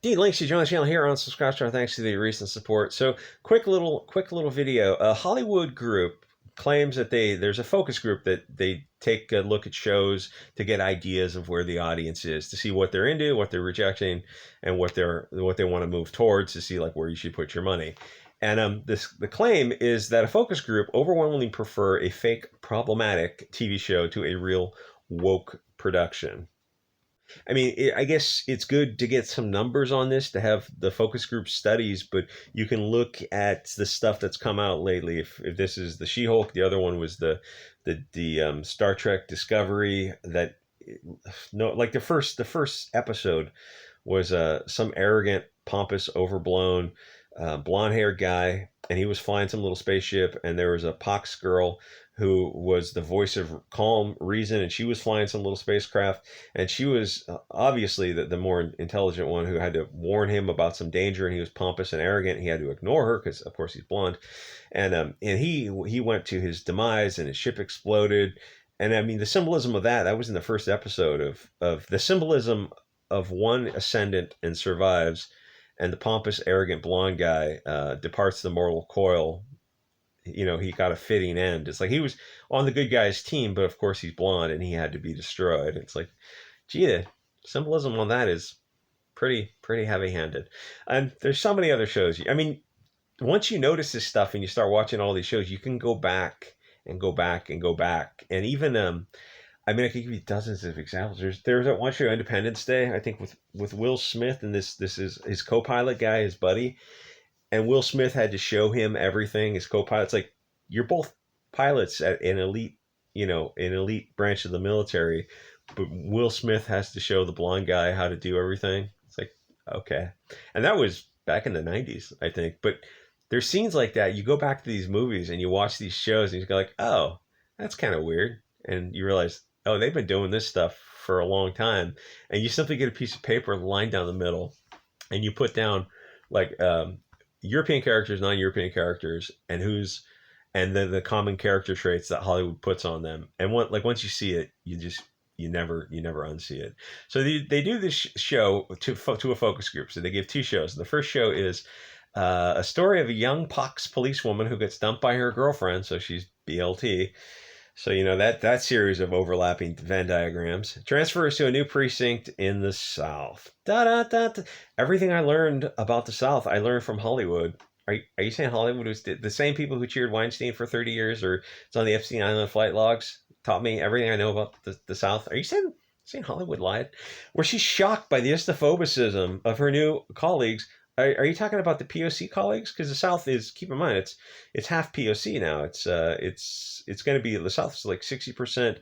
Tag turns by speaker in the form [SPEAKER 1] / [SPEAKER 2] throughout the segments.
[SPEAKER 1] D links to join the channel here on subscribe to our thanks to the recent support. So quick little video. A Hollywood group claims that there's a focus group that they take a look at shows to get ideas of where the audience is, to see what they're into, what they're rejecting, and what they want to move towards, to see like where you should put your money. And the claim is that a focus group overwhelmingly prefer a fake problematic TV show to a real woke production. I mean, I guess it's good to get some numbers on this, to have the focus group studies, but you can look at the stuff that's come out lately. If this is the She-Hulk, the other one was the Star Trek Discovery. That no, like the first episode was some arrogant, pompous, overblown, blonde-haired guy, and he was flying some little spaceship, and there was a pox girl who was the voice of calm reason, and she was flying some little spacecraft, and she was obviously the more intelligent one, who had to warn him about some danger, and he was pompous and arrogant. He had to ignore her because, of course, he's blonde, and he went to his demise, and his ship exploded. And I mean, the symbolism of that was in the first episode of the symbolism of one ascendant and survives, and the pompous, arrogant blonde guy departs the mortal coil. You know, he got a fitting end. It's like he was on the good guy's team, but of course he's blonde and he had to be destroyed. It's like, gee, the symbolism on that is pretty heavy-handed. And there's so many other shows. I mean, once you notice this stuff and you start watching all these shows, you can go back and go back and go back. And even I mean, I could give you dozens of examples. There's that one show, Independence Day, I think, with Will Smith, and this is his co-pilot guy, his buddy. And Will Smith had to show him everything. His co-pilot's like, you're both pilots at an elite branch of the military, but Will Smith has to show the blonde guy how to do everything. It's like, okay. And that was back in the 90s, I think. But there's scenes like that. You go back to these movies and you watch these shows and you go like, oh, that's kind of weird. And you realize, oh, they've been doing this stuff for a long time. And you simply get a piece of paper lined down the middle and you put down like European characters, non-European characters, and then the common character traits that Hollywood puts on them. And once you see it, you never unsee it. So they do this show to a focus group. So they give two shows. The first show is a story of a young pox policewoman who gets dumped by her girlfriend, so she's BLT. So, you know, that series of overlapping Venn diagrams transfers to a new precinct in the South. Everything I learned about the South, I learned from Hollywood. Are you saying Hollywood was the same people who cheered Weinstein for 30 years, or it's on the Epstein Island flight logs, taught me everything I know about the South? Are you saying Hollywood lied? Was she shocked by the Islamophobicism of her new colleagues? Are you talking about the POC colleagues? Because the South is, keep in mind, it's half POC now. It's going to be, the South is like 60%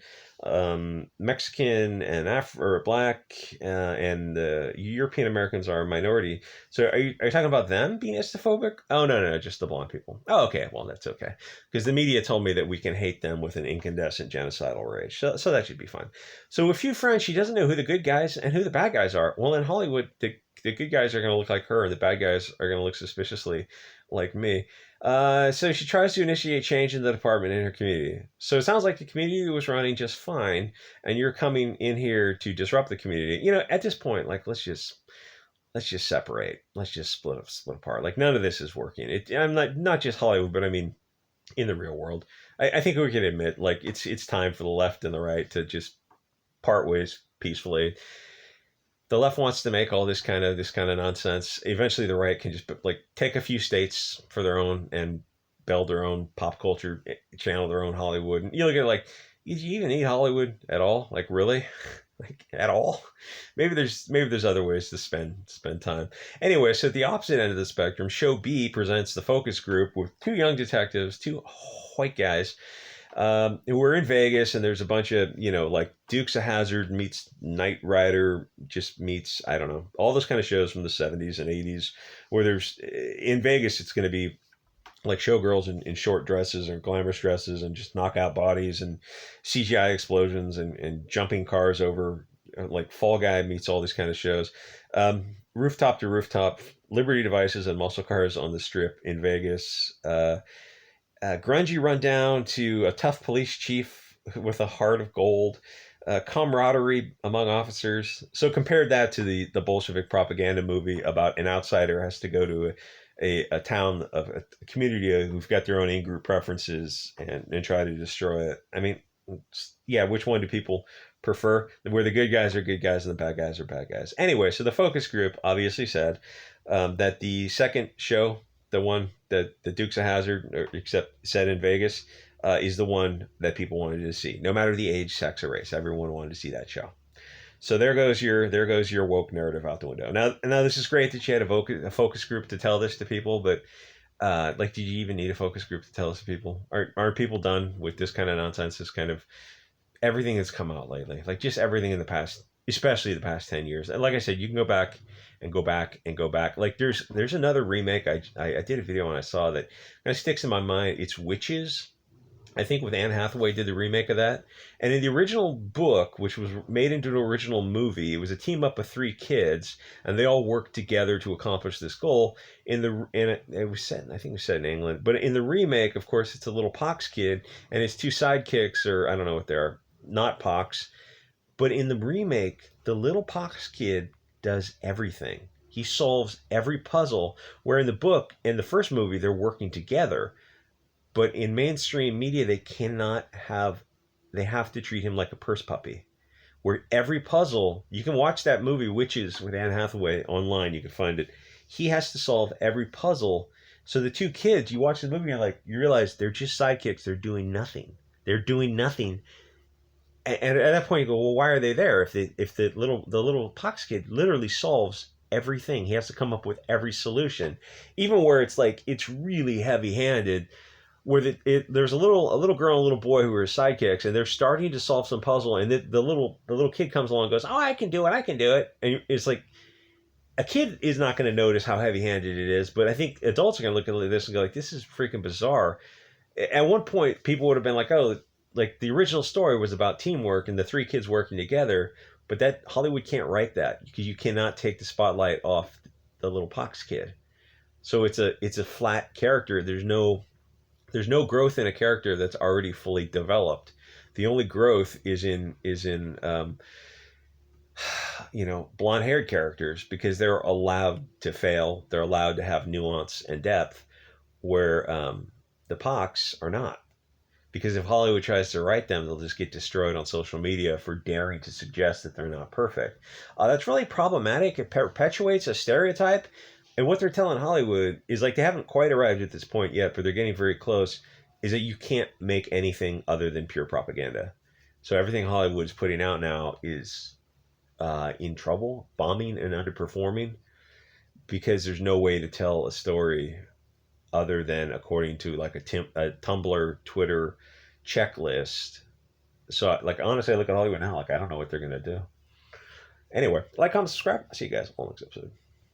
[SPEAKER 1] Mexican and Black, and the European Americans are a minority. So are you talking about them being Islamophobic? Oh, no, just the blonde people. Oh, okay, well, that's okay. Because the media told me that we can hate them with an incandescent genocidal rage. So that should be fine. So with few friends, she doesn't know who the good guys and who the bad guys are. Well, in Hollywood, the good guys are going to look like her, and the bad guys are going to look suspiciously like me. So she tries to initiate change in the department in her community. So it sounds like the community was running just fine, and you're coming in here to disrupt the community. You know, at this point, like, let's just separate. Let's just split apart. Like, none of this is working. I'm not just Hollywood, but I mean, in the real world, I think we can admit, like, it's time for the left and the right to just part ways peacefully. The left wants to make all this kind of nonsense. Eventually, the right can just like take a few states for their own and build their own pop culture channel, their own Hollywood. And you look at like, do you even need Hollywood at all? Like, really? Like, at all? Maybe there's other ways to spend time. Anyway, so at the opposite end of the spectrum, Show B presents the focus group with two young detectives, two white guys, who are in Vegas, and there's a bunch of, you know, like Dukes of Hazzard meets Knight Rider just meets, I don't know, all those kind of shows from the 70s and 80s, where there's, in Vegas, it's going to be like showgirls in short dresses or glamorous dresses and just knockout bodies and CGI explosions and jumping cars over, like Fall Guy meets all these kind of shows. Rooftop to rooftop, Liberty devices and muscle cars on the strip in Vegas. Grungy rundown to a tough police chief with a heart of gold. camaraderie among officers. So compared that to the Bolshevik propaganda movie about an outsider has to go to a town of a community who've got their own in-group preferences and try to destroy it. I mean, yeah, which one do people prefer? Where the good guys are good guys and the bad guys are bad guys. Anyway, so the focus group obviously said that the second show, the one that the Dukes of Hazzard, except set in Vegas, is the one that people wanted to see, no matter the age, sex, or race. Everyone wanted to see that show. So there goes your woke narrative out the window. Now this is great that you had a focus group to tell this to people, but like, did you even need a focus group to tell this to people? Aren't people done with this kind of nonsense? This kind of everything that's come out lately, like just everything in the past, especially the past 10 years. And like I said, you can go back and go back and go back. Like there's another remake. I did a video and I saw that kind of sticks in my mind. It's Witches. I think with Anne Hathaway did the remake of that. And in the original book, which was made into an original movie, it was a team up of three kids, and they all worked together to accomplish this goal. It was set, I think it was set in England, but in the remake, of course, it's a little pox kid and his two sidekicks, or I don't know what they are, not pox. But in the remake, the little pox kid does everything. He solves every puzzle. Where in the book, in the first movie, they're working together. But in mainstream media, they have to treat him like a purse puppy. Where every puzzle, you can watch that movie, Witches with Anne Hathaway online, you can find it. He has to solve every puzzle. So the two kids, you watch the movie and you realize they're just sidekicks. They're doing nothing. They're doing nothing. And at that point, you go, well, why are they there? If the little pox kid literally solves everything, he has to come up with every solution, even where it's really heavy handed where there's a little girl and a little boy who are sidekicks, and they're starting to solve some puzzle, and the little kid comes along and goes, "Oh, I can do it," and it's like a kid is not going to notice how heavy-handed it is, but I think adults are going to look at this and go, like, "This is freaking bizarre." At one point, people would have been like, "Oh, like the original story was about teamwork and the three kids working together," but that Hollywood can't write that because you cannot take the spotlight off the little pox kid. So it's a flat character. There's no growth in a character that's already fully developed. The only growth is in blonde haired characters because they're allowed to fail. They're allowed to have nuance and depth, where the pox are not. Because if Hollywood tries to write them, they'll just get destroyed on social media for daring to suggest that they're not perfect. That's really problematic. It perpetuates a stereotype. And what they're telling Hollywood is, like, they haven't quite arrived at this point yet, but they're getting very close, is that you can't make anything other than pure propaganda. So everything Hollywood's putting out now is in trouble, bombing and underperforming, because there's no way to tell a story other than according to like a Tumblr, Twitter checklist. So, like, honestly, I look at Hollywood now, like, I don't know what they're gonna do. Anyway, like, comment, subscribe. I'll see you guys on the next episode.